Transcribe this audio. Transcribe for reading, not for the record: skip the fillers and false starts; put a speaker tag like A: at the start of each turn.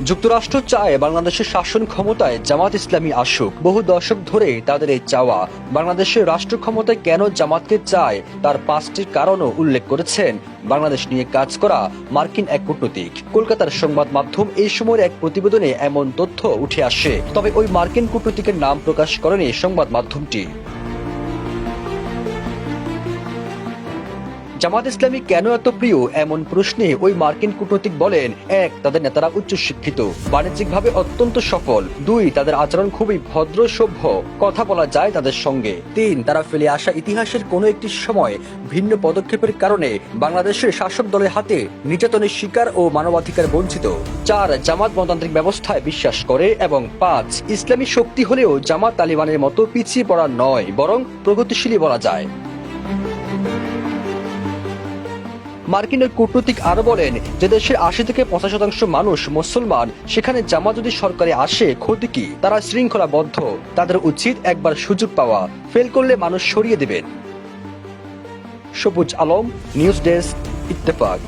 A: যুক্তরাষ্ট্র চায় বাংলাদেশের শাসন ক্ষমতায় জামাত ইসলামী আসুক। বহু দশক ধরে তাদের এই চাওয়া। বাংলাদেশের রাষ্ট্র ক্ষমতায় কেন জামাতকে চায় তার 5টি কারণও উল্লেখ করেছেন বাংলাদেশ নিয়ে কাজ করা মার্কিন এক কূটনীতিক। কলকাতার সংবাদ মাধ্যম এই সময়ের এক প্রতিবেদনে এমন তথ্য উঠে আসে, তবে ওই মার্কিন কূটনীতিকের নাম প্রকাশ করেনি সংবাদ মাধ্যমটি। জামাত ইসলামী কেন এত প্রিয় এমন প্রশ্নে ওই মার্কিন কূটনীতিক বলেন, 1. তাদের নেতারা উচ্চশিক্ষিত, বাণিজ্যিকভাবে অত্যন্ত সফল। 2. তাদের আচরণ খুবই ভদ্র সভ্য, কথা বলা যায় তাদের সঙ্গে। 3. তারা ফেলে আসা ইতিহাসের কোনো একটি সময় ভিন্ন পদক্ষেপের কারণে বাংলাদেশের শাসক দলের হাতে নির্যাতনের শিকার ও মানবাধিকার বঞ্চিত। 4. জামাত গণতান্ত্রিক ব্যবস্থায় বিশ্বাস করে। এবং 5. ইসলামী শক্তি হলেও জামাত তালিবানের মতো পিছিয়ে পড়া নয়, বরং প্রগতিশীলই বলা যায়। মার্কিন ওই কূটনীতিক আরো বলেন, যে দেশের 80 থেকে 85% মানুষ মুসলমান, সেখানে জামাত যদি সরকারে আসে ক্ষতি কি? তারা শৃঙ্খলাবদ্ধ, তাদের উচিত একবার সুযোগ পাওয়া, ফেল করলে মানুষ সরিয়ে দেবেন। সবুজ আলম, নিউজ ডেস্ক, ইত্তেফাক।